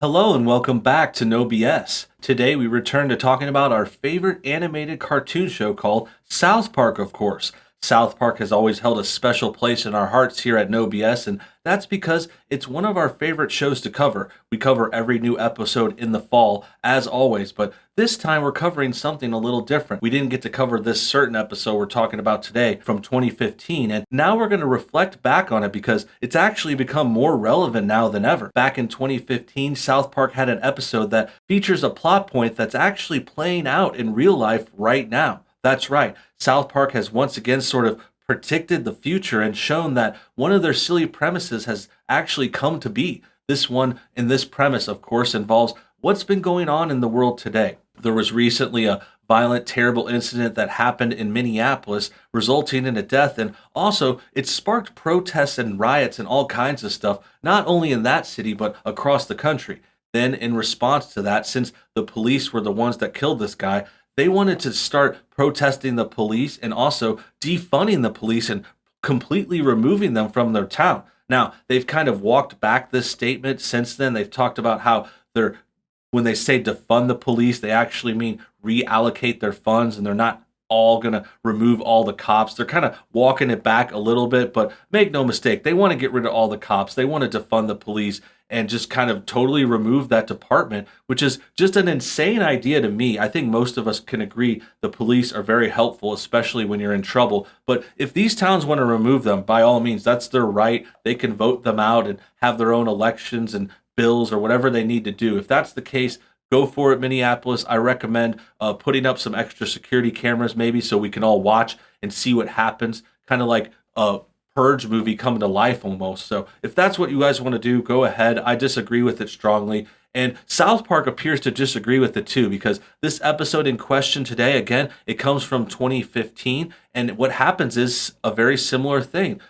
Hello and welcome back to NoBS. Today we return to talking about our favorite animated cartoon show called South Park, of course. South Park has always held a special place in our hearts here at NoBS, and that's because it's one of our favorite shows to cover. We cover every new episode in the fall, as always, but this time we're covering something a little different. We didn't get to cover this certain episode we're talking about today from 2015, and now we're going to reflect back on it because it's actually become more relevant now than ever. Back in 2015, South Park had an episode that features a plot point that's actually playing out in real life right now. That's right, South Park has once again sort of predicted the future and shown that one of their silly premises has actually come to be. This one, in this premise, of course, involves what's been going on in the world today. There was recently a violent, terrible incident that happened in Minneapolis, resulting in a death, and also it sparked protests and riots and all kinds of stuff, not only in that city, but across the country. Then, in response to that, since the police were the ones that killed this guy, they wanted to start protesting the police and also defunding the police and completely removing them from their town. Now, they've kind of walked back this statement since then. They've talked about how when they say defund the police, they actually mean reallocate their funds, and they're not all going to remove all the cops. They're kind of walking it back a little bit, but make no mistake, they want to get rid of all the cops. They want to defund the police and just kind of totally remove that department, which is just an insane idea to me. I think most of us can agree the police are very helpful, especially when you're in trouble. But if these towns want to remove them, by all means, that's their right. They can vote them out and have their own elections and bills or whatever they need to do. If that's the case, go for it, Minneapolis. I recommend putting up some extra security cameras maybe so we can all watch and see what happens, kind of like a Purge movie coming to life almost. So if that's what you guys want to do, go ahead. I disagree with it strongly. And South Park appears to disagree with it too, because this episode in question today, again, it comes from 2015. And what happens is a very similar thing.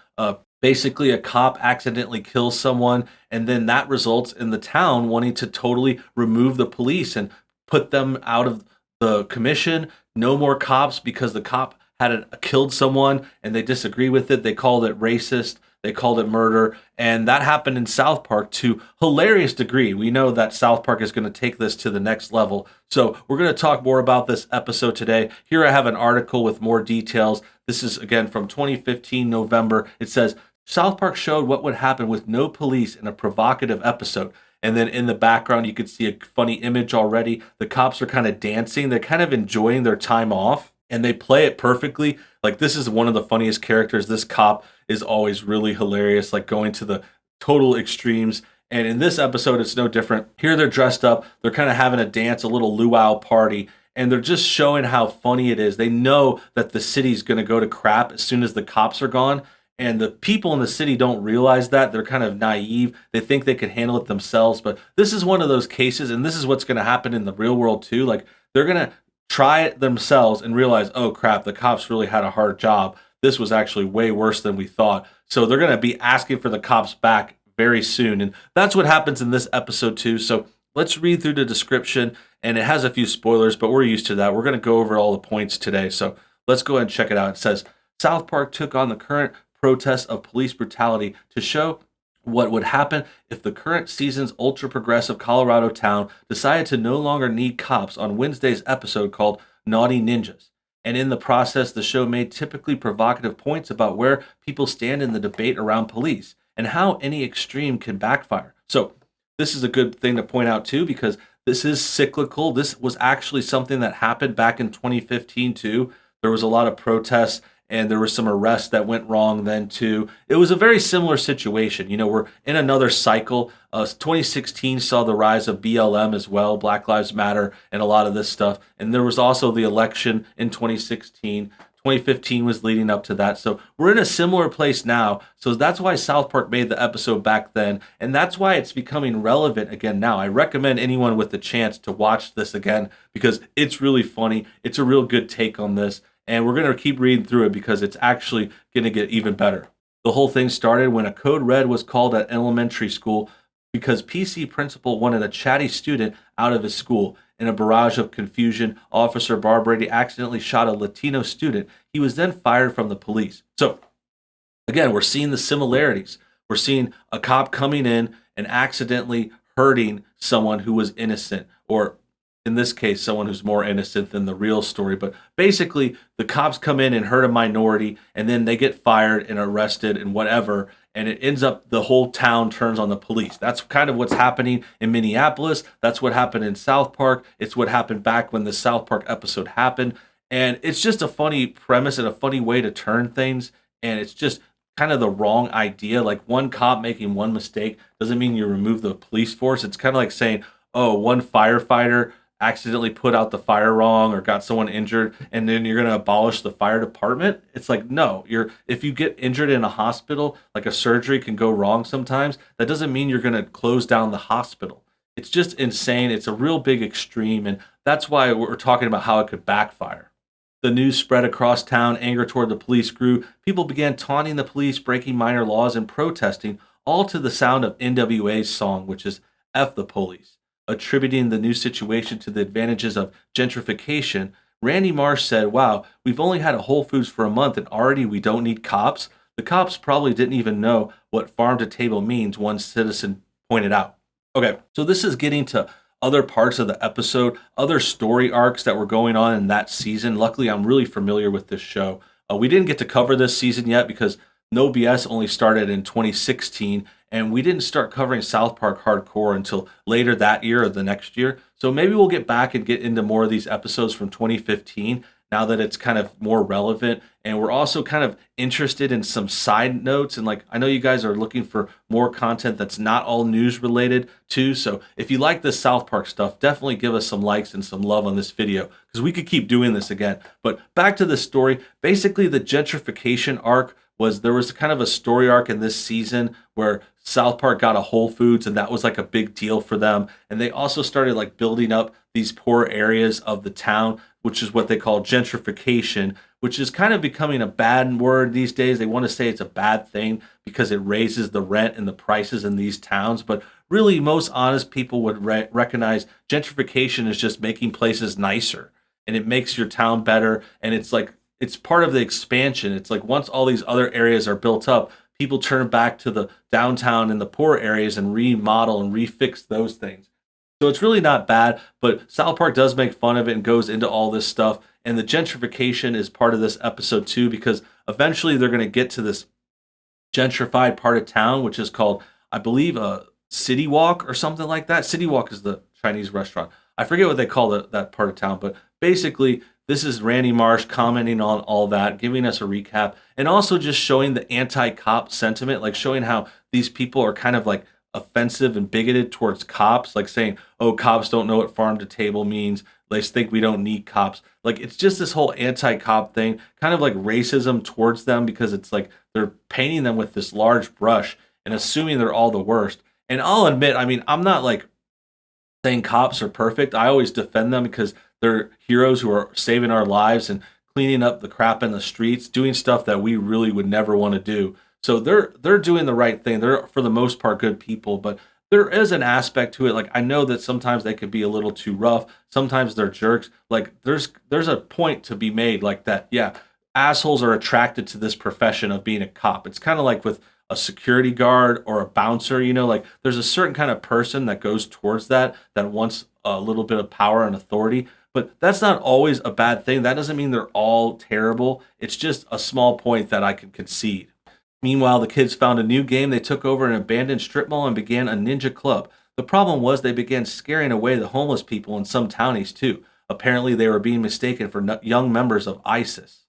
Basically, a cop accidentally kills someone, and then that results in the town wanting to totally remove the police and put them out of the commission. No more cops because the cop had killed someone and they disagree with it. They called it racist. They called it murder. And that happened in South Park to hilarious degree. We know that South Park is going to take this to the next level. So we're going to talk more about this episode today. Here I have an article with more details. This is, again, from 2015, November. It says, South Park showed what would happen with no police in a provocative episode. And then in the background, you could see a funny image already. The cops are kind of dancing. They're kind of enjoying their time off. And they play it perfectly. Like, this is one of the funniest characters. This cop is always really hilarious, like going to the total extremes. And in this episode, it's no different. Here they're dressed up. They're kind of having a dance, a little luau party. And they're just showing how funny it is. They know that the city's going to go to crap as soon as the cops are gone. And the people in the city don't realize that. They're kind of naive. They think they can handle it themselves. But this is one of those cases, and this is what's going to happen in the real world too. Like, they're going to try it themselves and realize, oh crap, the cops really had a hard job. This was actually way worse than we thought. So they're going to be asking for the cops back very soon. And that's what happens in this episode too. So let's read through the description, and it has a few spoilers, but we're used to that. We're going to go over all the points today. So let's go ahead and check it out. It says, South Park took on the current protests of police brutality to show what would happen if the current season's ultra-progressive Colorado town decided to no longer need cops on Wednesday's episode called Naughty Ninjas. And in the process, the show made typically provocative points about where people stand in the debate around police and how any extreme can backfire. So this is a good thing to point out too, because this is cyclical. This was actually something that happened back in 2015 too. There was a lot of protests, and there were some arrests that went wrong then too. It was a very similar situation. You know, we're in another cycle. 2016 saw the rise of BLM as well, Black Lives Matter, and a lot of this stuff. And there was also the election in 2016. 2015 was leading up to that. So we're in a similar place now. So that's why South Park made the episode back then. And that's why it's becoming relevant again now. I recommend anyone with the chance to watch this again because it's really funny. It's a real good take on this. And we're going to keep reading through it because it's actually going to get even better. The whole thing started when a code red was called at elementary school because PC principal wanted a chatty student out of his school. In a barrage of confusion, Officer Barbrady accidentally shot a Latino student. He was then fired from the police. So, again, we're seeing the similarities. We're seeing a cop coming in and accidentally hurting someone who was innocent, or in this case, someone who's more innocent than the real story. But basically, the cops come in and hurt a minority, and then they get fired and arrested and whatever. And it ends up the whole town turns on the police. That's kind of what's happening in Minneapolis. That's what happened in South Park. It's what happened back when the South Park episode happened. And it's just a funny premise and a funny way to turn things. And it's just kind of the wrong idea. Like one cop making one mistake doesn't mean you remove the police force. It's kind of like saying, oh, one firefighter accidentally put out the fire wrong or got someone injured and then you're going to abolish the fire department. It's like, no, if you get injured in a hospital, like a surgery can go wrong sometimes, that doesn't mean you're going to close down the hospital. It's just insane. It's a real big extreme, and that's why we're talking about how it could backfire. The news spread across town, anger toward the police grew. People began taunting the police, breaking minor laws, and protesting, all to the sound of NWA's song, which is F the Police. Attributing the new situation to the advantages of gentrification, Randy Marsh said, wow, we've only had a Whole Foods for a month and already we don't need cops? The cops probably didn't even know what farm to table means, one citizen pointed out. Okay, so this is getting to other parts of the episode, other story arcs that were going on in that season. Luckily, I'm really familiar with this show. We didn't get to cover this season yet because NoBS only started in 2016, and we didn't start covering South Park Hardcore until later that year or the next year. So maybe we'll get back and get into more of these episodes from 2015 now that it's kind of more relevant. And we're also kind of interested in some side notes. And like, I know you guys are looking for more content that's not all news related too. So if you like this South Park stuff, definitely give us some likes and some love on this video because we could keep doing this again. But back to the story, basically the gentrification arc there was kind of a story arc in this season where South Park got a Whole Foods and that was like a big deal for them. And they also started like building up these poor areas of the town, which is what they call gentrification, which is kind of becoming a bad word these days. They want to say it's a bad thing because it raises the rent and the prices in these towns. But really, most honest people would recognize gentrification is just making places nicer and it makes your town better. And it's part of the expansion. It's like once all these other areas are built up, people turn back to the downtown and the poor areas and remodel and refix those things. So it's really not bad, but South Park does make fun of it and goes into all this stuff. And the gentrification is part of this episode too, because eventually they're going to get to this gentrified part of town, which is called, I believe, City Walk or something like that. City Walk is the Chinese restaurant. I forget what they call that part of town, but basically this is Randy Marsh commenting on all that, giving us a recap, and also just showing the anti-cop sentiment, like showing how these people are kind of like offensive and bigoted towards cops, like saying, oh, cops don't know what farm to table means. They think we don't need cops. Like, it's just this whole anti-cop thing, kind of like racism towards them because it's like they're painting them with this large brush and assuming they're all the worst. And I'll admit, I mean, I'm not like saying cops are perfect. I always defend them because they're heroes who are saving our lives and cleaning up the crap in the streets, doing stuff that we really would never want to do. So they're doing the right thing. They're, for the most part, good people, but there is an aspect to it. Like, I know that sometimes they could be a little too rough. Sometimes they're jerks. Like, there's a point to be made like that. Yeah, assholes are attracted to this profession of being a cop. It's kind of like with a security guard or a bouncer, like there's a certain kind of person that goes towards that wants a little bit of power and authority. But that's not always a bad thing. That doesn't mean they're all terrible. It's just a small point that I can concede. Meanwhile, the kids found a new game. They took over an abandoned strip mall and began a ninja club. The problem was they began scaring away the homeless people in some townies too. Apparently, they were being mistaken for young members of ISIS.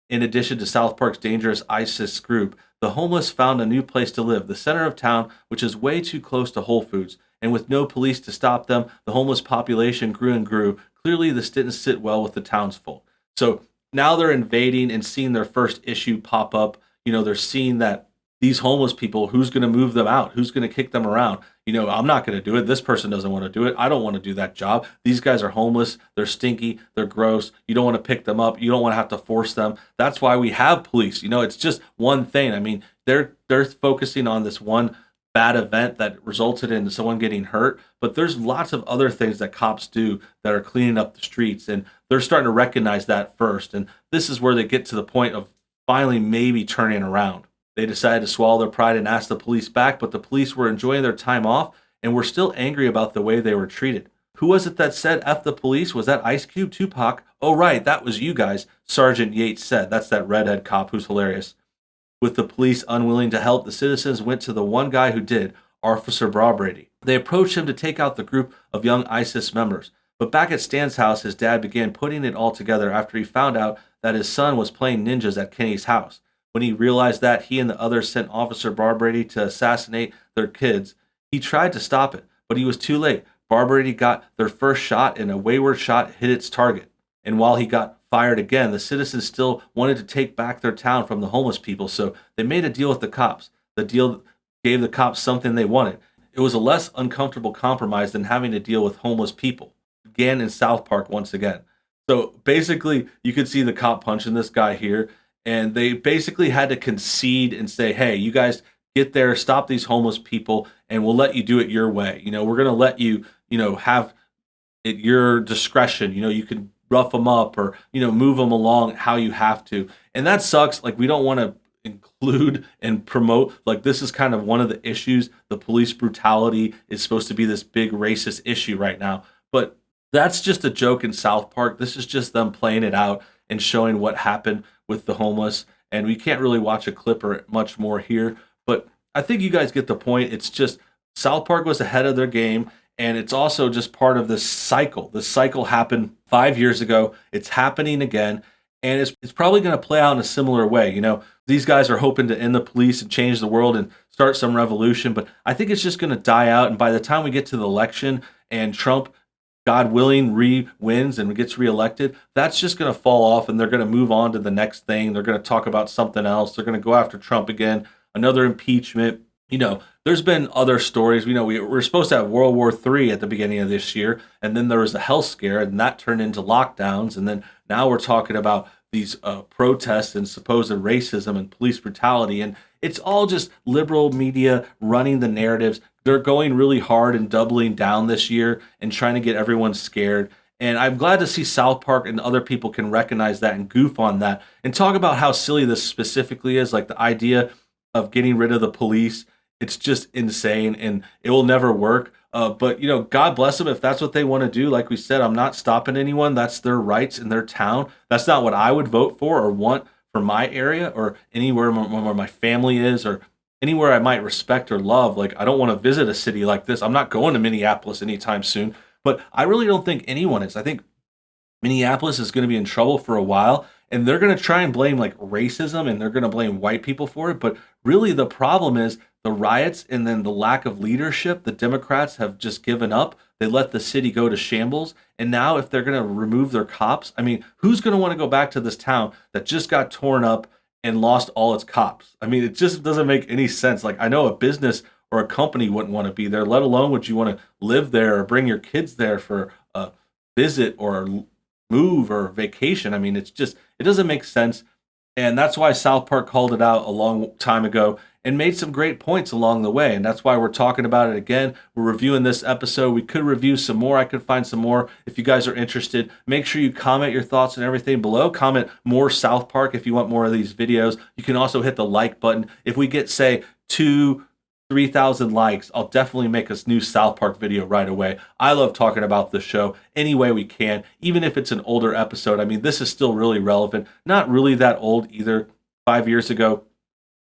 In addition to South Park's dangerous ISIS group, the homeless found a new place to live, the center of town, which is way too close to Whole Foods. And with no police to stop them, the homeless population grew and grew. Clearly, this didn't sit well with the townsfolk. So now they're invading and seeing their first issue pop up. They're seeing that these homeless people, who's going to move them out? Who's going to kick them around? I'm not going to do it. This person doesn't want to do it. I don't want to do that job. These guys are homeless. They're stinky. They're gross. You don't want to pick them up. You don't want to have to force them. That's why we have police. It's just one thing. I mean, they're focusing on this one bad event that resulted in someone getting hurt, but there's lots of other things that cops do that are cleaning up the streets, and they're starting to recognize that first. And this is where they get to the point of finally maybe turning around. They decided to swallow their pride and ask the police back, but the police were enjoying their time off, and were still angry about the way they were treated. Who was it that said F the police? Was that Ice Cube, Tupac? Oh, right, that was you guys, Sergeant Yates said. That's that redhead cop who's hilarious. With the police unwilling to help, the citizens went to the one guy who did, Officer Brawbrady. They approached him to take out the group of young ISIS members. But back at Stan's house, his dad began putting it all together after he found out that his son was playing ninjas at Kenny's house. When he realized that, he and the others sent Officer Brawbrady to assassinate their kids. He tried to stop it, but he was too late. Brawbrady got their first shot, and a wayward shot hit its target. And while he got fired again, the citizens still wanted to take back their town from the homeless people, so they made a deal with the cops. The deal gave the cops something they wanted. It was a less uncomfortable compromise than having to deal with homeless people. Began in South Park once again. So basically, you could see the cop punching this guy here, and they basically had to concede and say, hey, you guys get there, stop these homeless people, and we'll let you do it your way. We're going to let you, have it your discretion. You can rough them up or, move them along how you have to. And that sucks. Like, we don't want to include and promote, like, this is kind of one of the issues. The police brutality is supposed to be this big racist issue right now. But that's just a joke in South Park. This is just them playing it out and showing what happened with the homeless. And we can't really watch a clip or much more here. But I think you guys get the point. It's just South Park was ahead of their game. And it's also just part of this cycle. This cycle happened 5 years ago. It's happening again. And it's probably going to play out in a similar way. These guys are hoping to end the police and change the world and start some revolution. But I think it's just going to die out. And by the time we get to the election and Trump, God willing, wins and gets reelected, that's just going to fall off and they're going to move on to the next thing. They're going to talk about something else. They're going to go after Trump again, another impeachment. There's been other stories. We were supposed to have World War III at the beginning of this year, and then there was a health scare, and that turned into lockdowns. And then now we're talking about these protests and supposed racism and police brutality. And it's all just liberal media running the narratives. They're going really hard and doubling down this year and trying to get everyone scared. And I'm glad to see South Park and other people can recognize that and goof on that and talk about how silly this specifically is, like the idea of getting rid of the police. It's just insane and it will never work. But, God bless them if that's what they want to do. Like we said, I'm not stopping anyone. That's their rights in their town. That's not what I would vote for or want for my area or anywhere where my family is or anywhere I might respect or love. Like, I don't want to visit a city like this. I'm not going to Minneapolis anytime soon. But I really don't think anyone is. I think Minneapolis is going to be in trouble for a while. And they're going to try and blame like racism and they're going to blame white people for it. But really the problem is the riots and then the lack of leadership. The Democrats have just given up. They let the city go to shambles. And now if they're going to remove their cops, I mean, who's going to want to go back to this town that just got torn up and lost all its cops? I mean, it just doesn't make any sense. Like, I know a business or a company wouldn't want to be there, let alone would you want to live there or bring your kids there for a visit or a move or vacation. I mean, it doesn't make sense. And that's why South Park called it out a long time ago and made some great points along the way. And that's why we're talking about it again. We're reviewing this episode. We could review some more. I could find some more if you guys are interested. Make sure you comment your thoughts and everything below. Comment more South Park if you want more of these videos. You can also hit the like button. If we get, say, 3,000 likes, I'll definitely make a new South Park video right away. I love talking about the show any way we can, even if it's an older episode. I mean, this is still really relevant. Not really that old either. 5 years ago,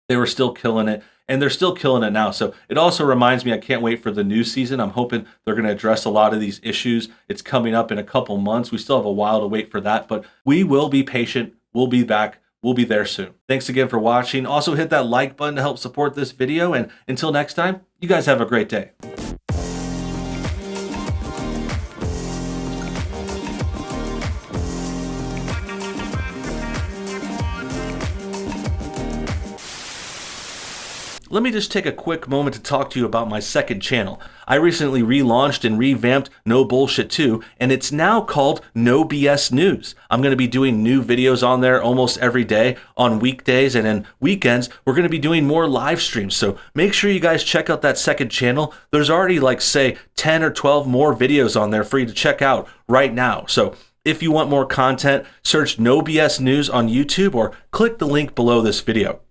they were still killing it, and they're still killing it now. So it also reminds me, I can't wait for the new season. I'm hoping they're going to address a lot of these issues. It's coming up in a couple months. We still have a while to wait for that, but we will be patient. We'll be back. We'll be there soon. Thanks again for watching. Also hit that like button to help support this video. And until next time, you guys have a great day. Let me just take a quick moment to talk to you about my second channel. I recently relaunched and revamped No Bullshit 2, and it's now called NoBS News. I'm going to be doing new videos on there almost every day on weekdays, and then weekends we're going to be doing more live streams. So make sure you guys check out that second channel. There's already like, say, 10 or 12 more videos on there for you to check out right now. So if you want more content, search NoBS News on YouTube or click the link below this video.